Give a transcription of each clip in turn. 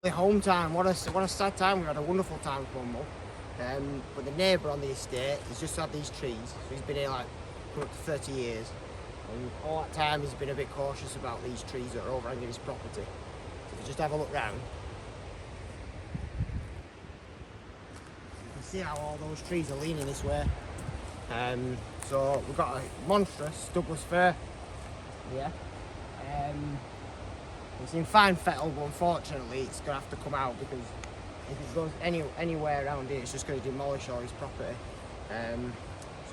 The home time, what a sad time. We had a wonderful time from Mull. But the neighbour on the estate, he's just had these trees. So he's been here like for up to 30 years. And all that time he's been a bit cautious about these trees that are overhanging his property. So if you just have a look round, you can see how all those trees are leaning this way. So we've got a monstrous Douglas fir here. It's in fine fettle, but unfortunately it's going to have to come out because if it goes anywhere around here, it's just going to demolish all his property. And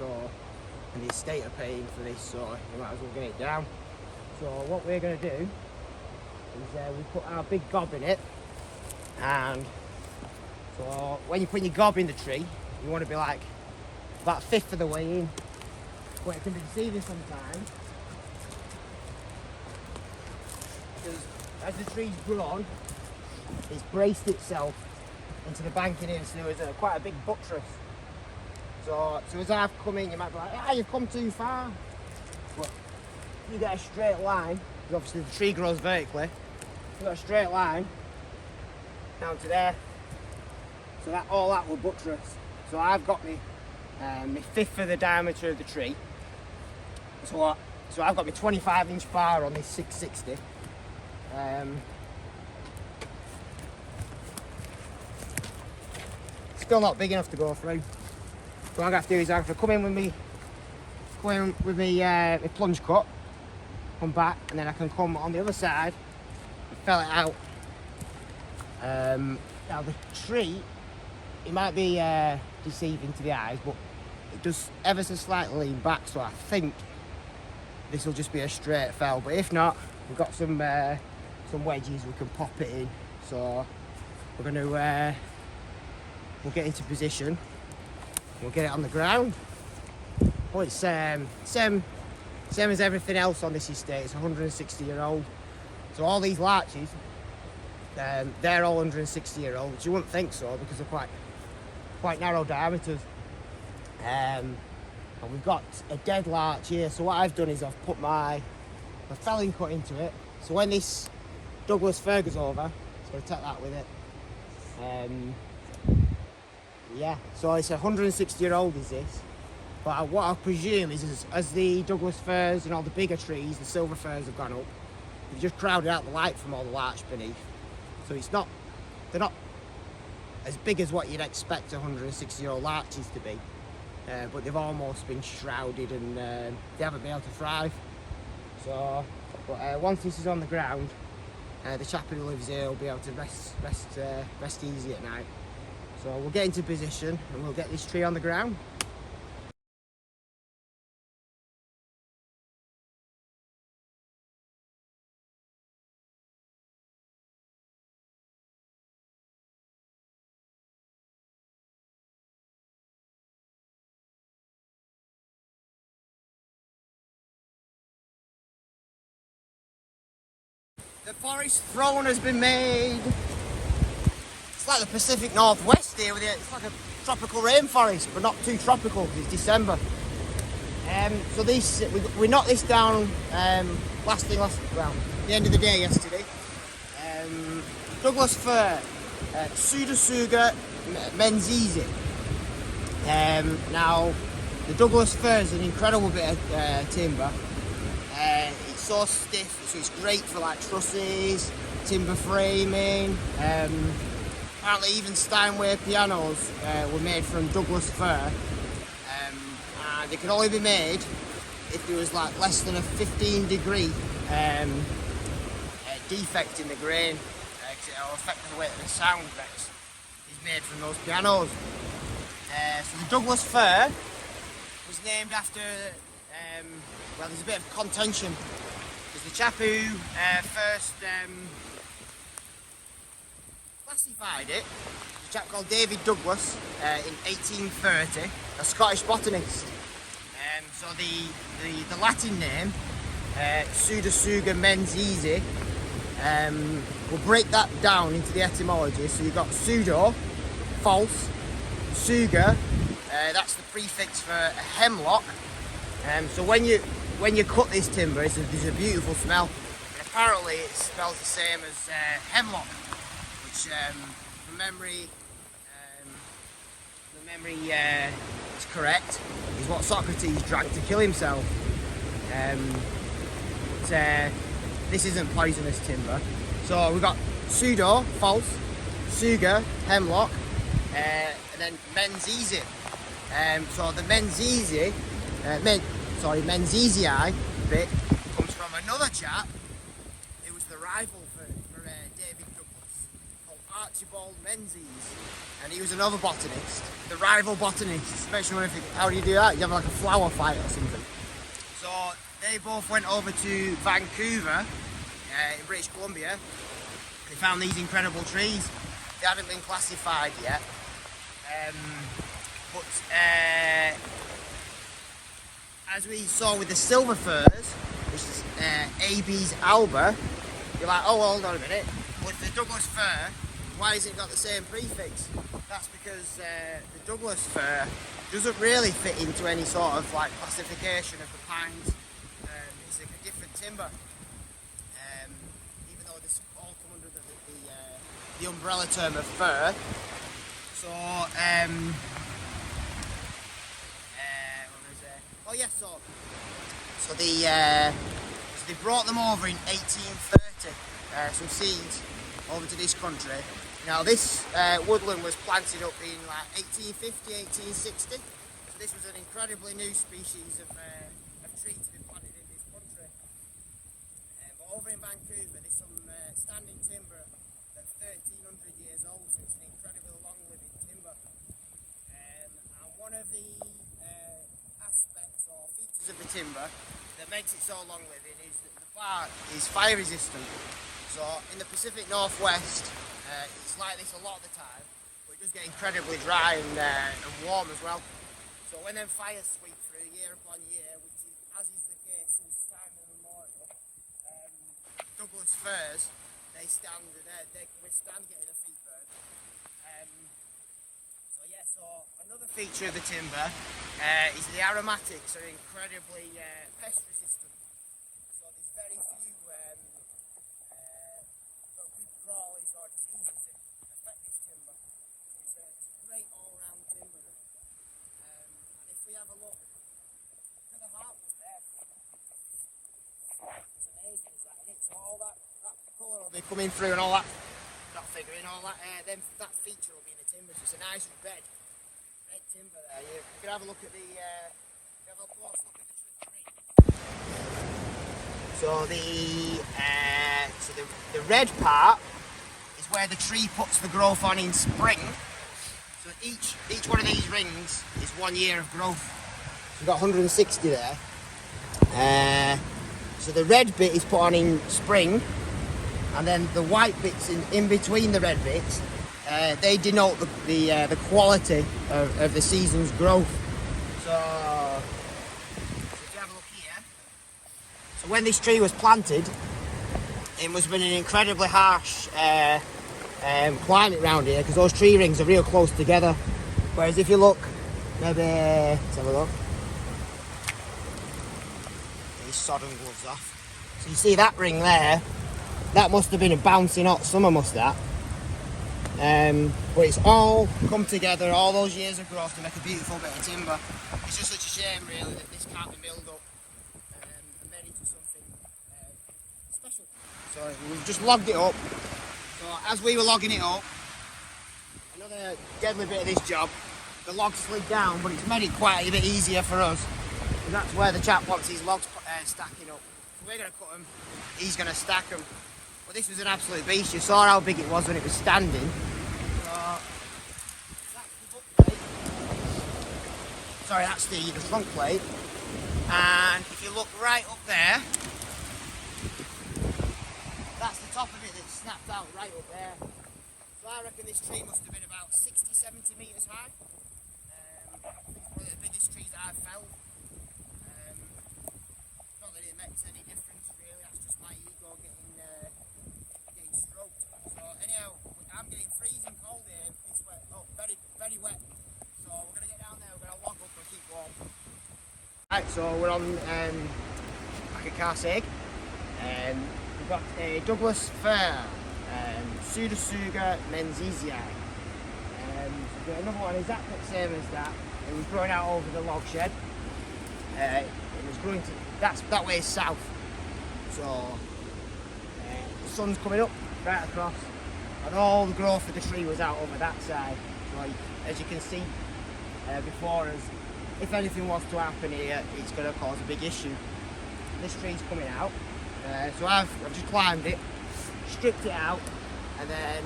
the estate are paying for this, so you might as well get it down. So what we're going to do is we put our big gob in it, and so when you put your gob in the tree, you want to be like about a fifth of the way in, but it can be deceiving sometimes. Because as the tree's grown, it's braced itself into the banking here, so there was quite a big buttress. So as I've come in, you might be like, you've come too far. But you get a straight line, because obviously the tree grows vertically. You've got a straight line down to there. So all that will buttress. So I've got my fifth of the diameter of the tree. So I've got my 25-inch bar on this 660. Still not big enough to go through. So what I'm going to have to do is I have to come in with my plunge cut, come back, and then I can come on the other side and fell it out. Now the tree, it might be deceiving to the eyes, but it does ever so slightly lean back, so I think this will just be a straight fell. But if not, we've got some wedges we can pop it in. So we're going to we'll get into position. We'll get it on the ground. Oh, it's same as everything else on this estate. It's 160-year-old. So all these larches, they're all 160-year-old, which you wouldn't think so because they're quite narrow diameters. And we've got a dead larch here. So what I've done is I've put my felling cut into it. So when this Douglas fir goes over, it's going to take that with it. Yeah, so it's 160-year-old is this, but what I presume is as the Douglas firs and all the bigger trees, the silver firs have gone up, they've just crowded out the light from all the larch beneath. So they're not as big as what you'd expect 160-year-old larches to be, but they've almost been shrouded and they haven't been able to thrive. So, but once this is on the ground, the chap who lives here will be able to rest easy at night. So we'll get into position and we'll get this tree on the ground. The forest throne has been made. It's like the Pacific Northwest here with it. It's like a tropical rainforest, but not too tropical because it's December. So we knocked this down the end of the day yesterday. Douglas fir, Pseudotsuga menziesii. Now the Douglas fir is an incredible bit of timber. It's so stiff, so it's great for like trusses, timber framing. Apparently even Steinway pianos were made from Douglas fir, and they could only be made if there was like less than a 15-degree defect in the grain, because it'll affect the way that the sound is made from those pianos. So the Douglas fir was named after, well, there's a bit of contention, because the chap who first classified it, a chap called David Douglas in 1830, a Scottish botanist. So the Latin name, Pseudotsuga menziesii, we'll break that down into the etymology. So you've got pseudo, false, suga, that's the prefix for a hemlock. So when you cut this timber, there's a beautiful smell. And apparently it smells the same as hemlock, which which from memory is correct, is what Socrates drank to kill himself. This isn't poisonous timber. So we've got pseudo, false, suga, hemlock, and then menziesii. So the menziesii bit comes from another chap who was the rival for David Douglas, called Archibald Menzies, and he was another botanist, the rival botanist. Makes you wonder how do you do that? You have like a flower fight or something. So they both went over to Vancouver in British Columbia. They found these incredible trees. They hadn't been classified yet, but as we saw with the silver firs, which is AB's alba, you're like, oh, hold on a minute, with the Douglas fir, why has it got the same prefix? That's because the Douglas fir doesn't really fit into any sort of like classification of the pines. It's like a different timber, even though this all come under the umbrella term of fir. So, oh yes, so they brought them over in 1830, some seeds over to this country. Now this woodland was planted up in like 1850, 1860, so this was an incredibly new species of tree to be planted in this country. But over in Vancouver there's some standing timber that's 1300 years old, so it's an incredibly long living timber. And one of the aspects or features of the timber that makes it so long living is that the bark is fire resistant. So in the Pacific Northwest it's like this a lot of the time, but it does get incredibly dry and warm as well. So when them fires sweep through year upon year, which is, as is the case since time immemorial, Douglas firs, they can withstand getting their feet burned. So another feature of the timber is the aromatics are incredibly pest resistant. So there's very few crawlies or diseases that affect this timber. It's a great all-round timber. And if we have a look at the heartwood there, it's amazing, is that, isn't it? So all that colour will be coming through and all that, not figuring, all that, that feature will be in the timber. So it's a nice red timber there. You can have a look at the, have a close look at the tree. So the red part is where the tree puts the growth on in spring. So each one of these rings is 1 year of growth. So we've got 160 there. So the red bit is put on in spring, and then the white bits in between the red bits, they denote the quality of the season's growth. So if you have a look here, so when this tree was planted, it must have been an incredibly harsh climate around here, because those tree rings are real close together. Whereas if you look, maybe, let's have a look. These sodden gloves off. So you see that ring there, that must have been a bouncing hot summer, must that? But it's all come together, all those years of growth to make a beautiful bit of timber. It's just such a shame really that this can't be milled up and made into something special. So we've just logged it up. So as we were logging it up, another deadly bit of this job, the logs slid down, but it's made it quite a bit easier for us. And that's where the chap wants his logs stacking up. So we're going to cut them, he's going to stack them. But this was an absolute beast. You saw how big it was when it was standing. So that's the butt plate. Sorry, that's the front plate. And if you look right up there, that's the top of it that snapped out right up there. So I reckon this tree must have been about 60, 70 metres high. One of the biggest trees I've felled. Not that it makes any difference really, that's just my ego getting stroked. So anyhow, I'm getting freezing cold here, it's wet, very, very wet. So we're going to get down there, we're going to log up and keep warm. Right, so we're on back at Carsaig. We've got a Douglas fir. Pseudotsuga menzii. Another one exactly the same as that. It was growing out over the log shed. It was growing to, that way is south. So the sun's coming up right across, and all the growth of the tree was out over that side. So as you can see before us, if anything was to happen here, it's going to cause a big issue. This tree's coming out, so I've just climbed it, stripped it out, and then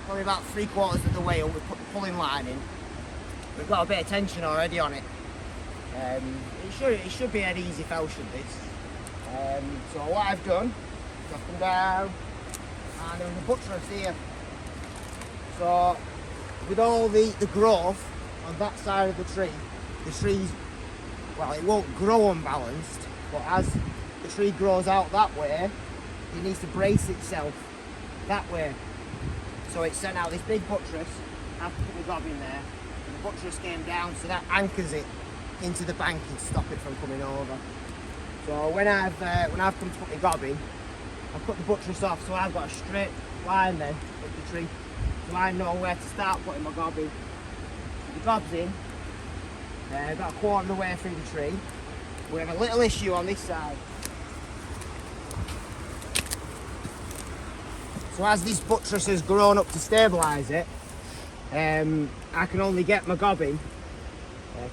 probably about 3/4 of the way up, we put the pulling line in. We've got a bit of tension already on it. It should be an easy fell, should this. So what I've done is I've come down, and there's a buttress here. So with all the growth on that side of the tree's, well, it won't grow unbalanced, but as the tree grows out that way, it needs to brace itself that way. So it sent out this big buttress. I've put the gob in there, and the buttress came down, so that anchors it into the banking to stop it from coming over. So when I've come to put my gob in, I've cut the buttress off, so I've got a straight line then with the tree, so I know where to start putting my gob in. The gob's in, about 1/4 of the way through the tree. We have a little issue on this side. So as this buttress has grown up to stabilise it, I can only get my gob in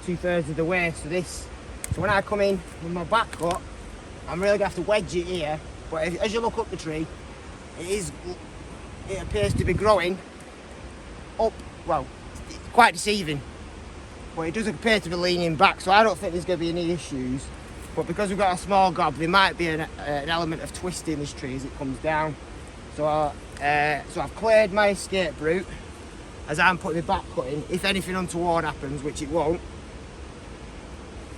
2/3 of the way. So when I come in with my back cut, I'm really going to have to wedge it here. But as you look up the tree, it appears to be growing up, well, it's quite deceiving. But it does appear to be leaning back, so I don't think there's going to be any issues. But because we've got a small gob, there might be an element of twisting this tree as it comes down. So I've cleared my escape route as I'm putting my back cut in. If anything untoward happens, which it won't,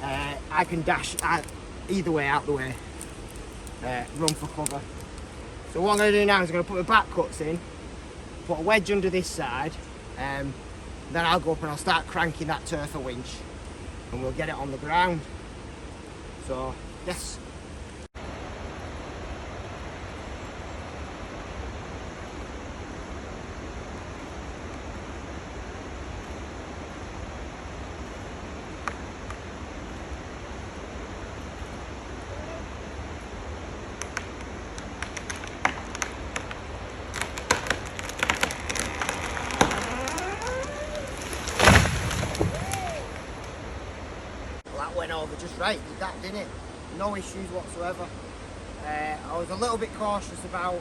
I can dash either way out the way, run for cover. So what I'm going to do now is I'm going to put my back cuts in, put a wedge under this side, then I'll go up and I'll start cranking that turf a winch, and we'll get it on the ground. So yes. Went over just right, did that, didn't it? No issues whatsoever. I was a little bit cautious about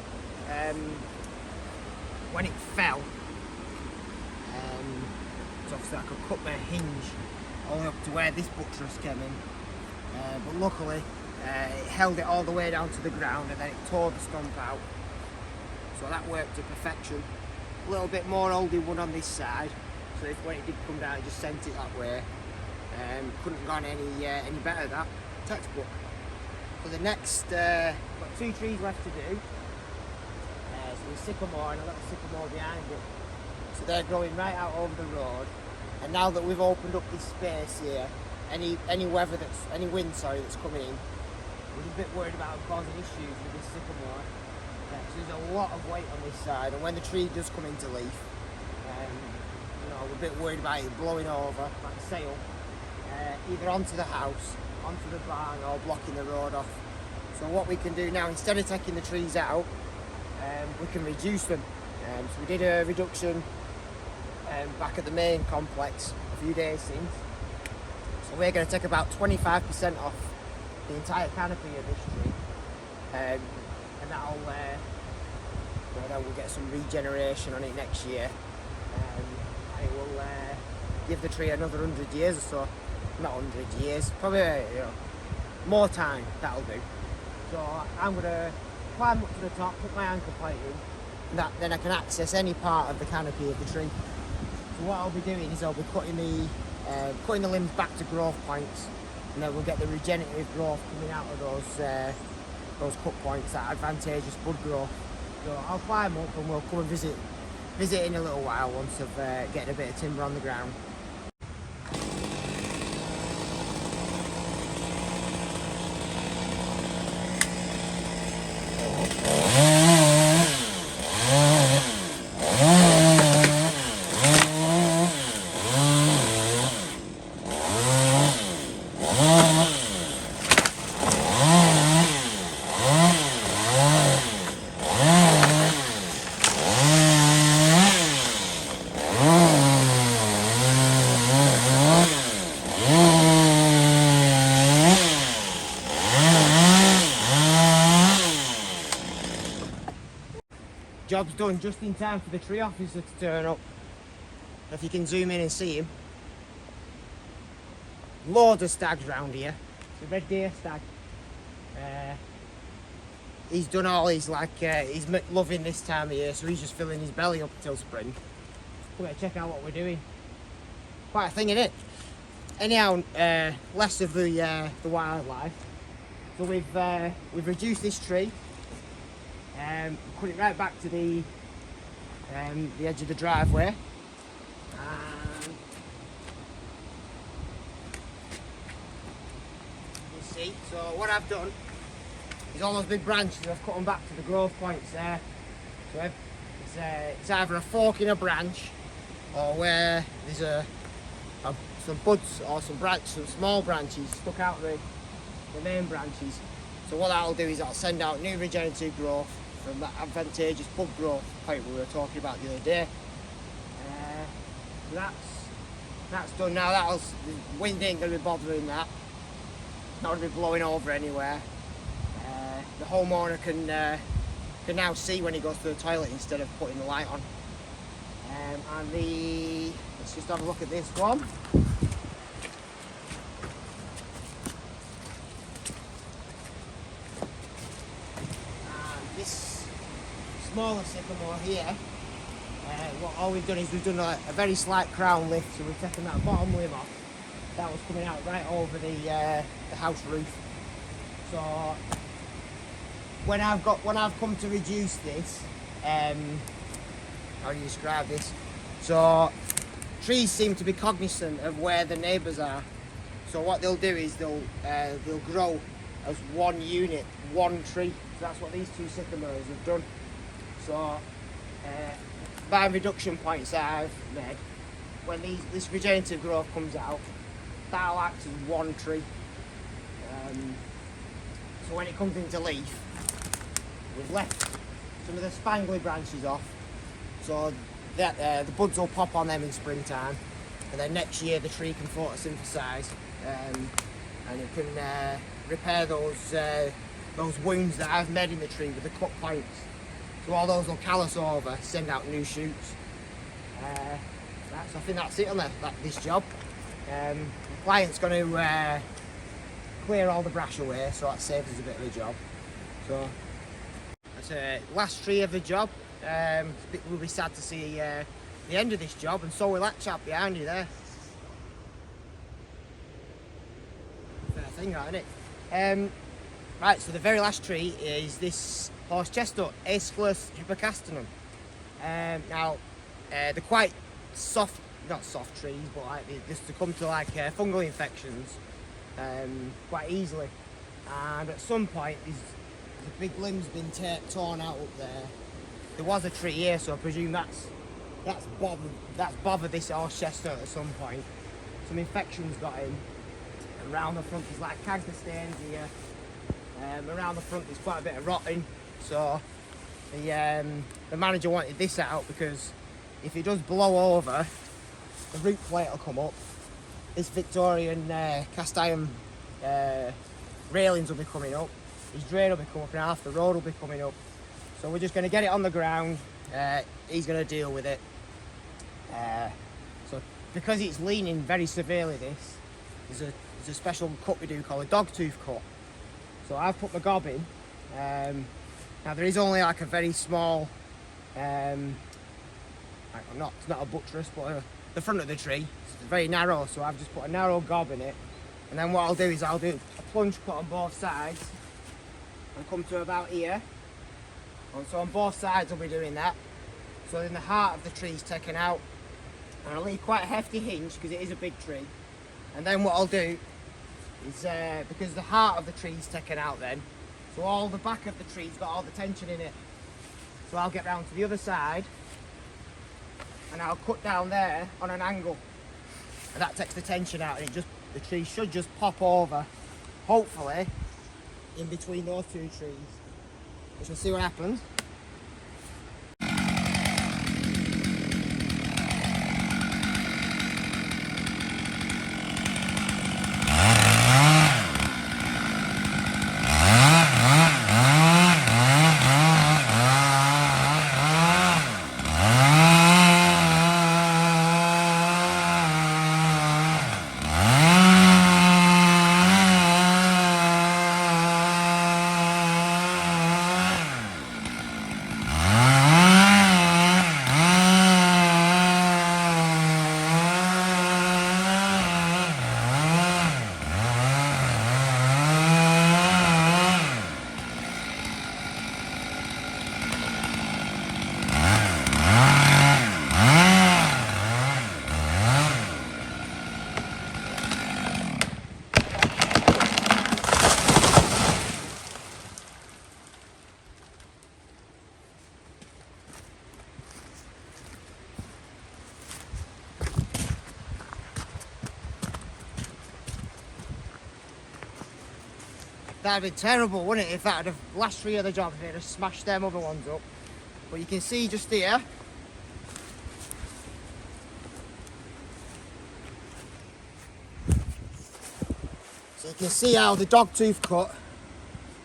when it fell. So obviously I could cut my hinge all the way up to where this buttress came in. But luckily it held it all the way down to the ground, and then it tore the stump out. So that worked to perfection. A little bit more oldie wood on this side, so if when it did come down it just sent it that way. Couldn't have gone any better, that textbook. For the next, got 2 trees left to do. So there's sycamore and a little sycamore behind it. So they're growing right out over the road. And now that we've opened up this space here, any wind that's coming in, we're a bit worried about causing issues with this sycamore. So there's a lot of weight on this side, and when the tree does come into leaf, we're a bit worried about it blowing over like a sail. Either onto the house, onto the barn, or blocking the road off. So what we can do now, instead of taking the trees out, we can reduce them. So we did a reduction back at the main complex a few days since. So we're going to take about 25% off the entire canopy of this tree, and that'll we'll get some regeneration on it next year, and it will give the tree another 100 years or so. Not 100 years, probably more time, that'll do. So I'm going to climb up to the top, put my anchor plate in, then I can access any part of the canopy of the tree. So what I'll be doing is I'll be cutting the limbs back to growth points, and then we'll get the regenerative growth coming out of those cut points, that advantageous bud growth. So I'll climb up and we'll come and visit in a little while once I've getting a bit of timber on the ground. Job's done just in time for the tree officer to turn up. If you can zoom in and see him. Loads of stags round here. It's a red deer stag. He's done all his he's loving this time of year, so he's just filling his belly up until spring. We're going to check out what we're doing. Quite a thing, innit? Anyhow, less of the wildlife. So we've reduced this tree. Put it right back to the edge of the driveway. And you see, so what I've done is all those big branches, I've cut them back to the growth points there. So it's either a fork in a branch, or where there's some buds or some small branches stuck out the main branches. So what that'll do is that'll send out new regenerative growth from that advantageous bud growth point we were talking about the other day. That's done now. The wind ain't going to be bothering that. Not going to be blowing over anywhere. The homeowner can now see when he goes to the toilet instead of putting the light on. Let's just have a look at this one. This smaller sycamore here, all we've done is we've done a very slight crown lift, so we've taken that bottom limb off. That was coming out right over the house roof. So when I've come to reduce this, how do you describe this? So trees seem to be cognizant of where the neighbours are. So what they'll do is they'll grow as one unit, one tree. So that's what these two sycamores have done. So by reduction points that I've made, when this regenerative growth comes out, that'll act as one tree. So when it comes into leaf, we've left some of the spangly branches off, so that the buds will pop on them in springtime, and then next year the tree can photosynthesize, and it can repair those wounds that I've made in the tree with the cut points. So all those will callus over, send out new shoots. I think that's it on this job. The client's going to clear all the brash away, so that saves us a bit of a job. So that's the last tree of the job. We'll be sad to see the end of this job, and so will that chap behind you there. Fair thing, right, isn't it? Right, so the very last tree is this horse chestnut, Aesculus hypocastanum. Now, they're quite soft, not soft trees, but like they succumb to fungal infections quite easily. And at some point, the big limb's been torn out up there. There was a tree here, so I presume that's bothered this horse chestnut at some point. Some infections got in. Around the front there's like canker stains here. Around the front there's quite a bit of rotting. So the manager wanted this out because if it does blow over, the root plate will come up. This Victorian cast iron railings will be coming up. His drain will be coming up, and half the road will be coming up. So we're just going to get it on the ground. He's going to deal with it. So because it's leaning very severely, there's a special cut we do called a dog tooth cut. So I've put my gob in. Now there is only like a very small, it's not a buttress, but the front of the tree. It's very narrow, so I've just put a narrow gob in it. And then what I'll do is I'll do a plunge cut on both sides and come to about here. And so on both sides I'll be doing that. So then the heart of the tree is taken out, and I'll leave quite a hefty hinge because it is a big tree. And then what I'll do is, because the heart of the tree is taken out then, so all the back of the tree's got all the tension in it. So I'll get round to the other side and I'll cut down there on an angle, and that takes the tension out, and the tree should just pop over, hopefully, in between those two trees. We shall see what happens. that'd be terrible, wouldn't it, if that had have last 3 of the jobs, it'd have smashed them other ones up. But you can see just here, so you can see how the dogtooth cut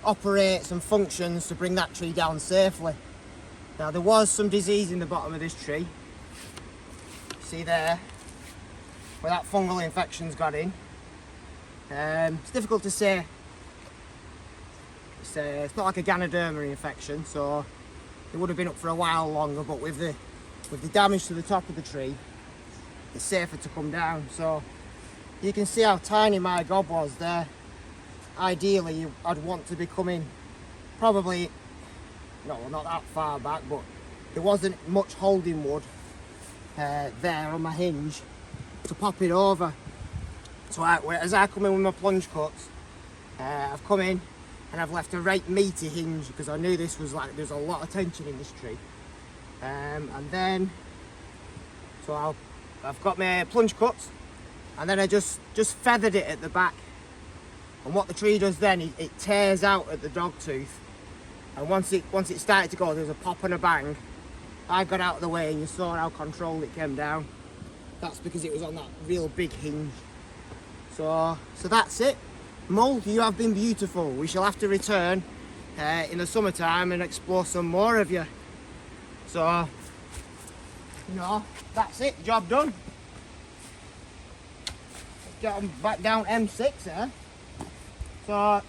operates and functions to bring that tree down safely. Now there was some disease in the bottom of this tree. See there, where that fungal infection's got in. It's difficult to say. It's not like a Ganoderma infection, so it would have been up for a while longer, but with the damage to the top of the tree, it's safer to come down. So you can see how tiny my gob was there. Ideally I'd want to be coming probably, no, not that far back, but there wasn't much holding wood there on my hinge to pop it over. So as I come in with my plunge cuts, I've come in and I've left a right meaty hinge because I knew this was like, there's a lot of tension in this tree. And then, so I've got my plunge cuts, and then I just feathered it at the back. And what the tree does then, it tears out at the dog tooth. And once it started to go, there's a pop and a bang. I got out of the way and you saw how controlled it came down. That's because it was on that real big hinge. So that's it. Mull, you have been beautiful. We shall have to return in the summertime and explore some more of you. So, you know, that's it, job done. Let's get on back down M6 there. So, I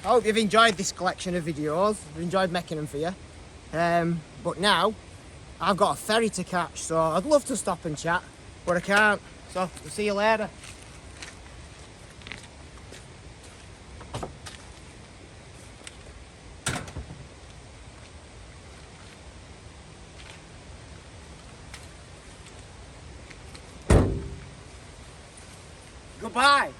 hope you've enjoyed this collection of videos. I've enjoyed making them for you. But now, I've got a ferry to catch, so I'd love to stop and chat, but I can't. So, we'll see you later. Goodbye.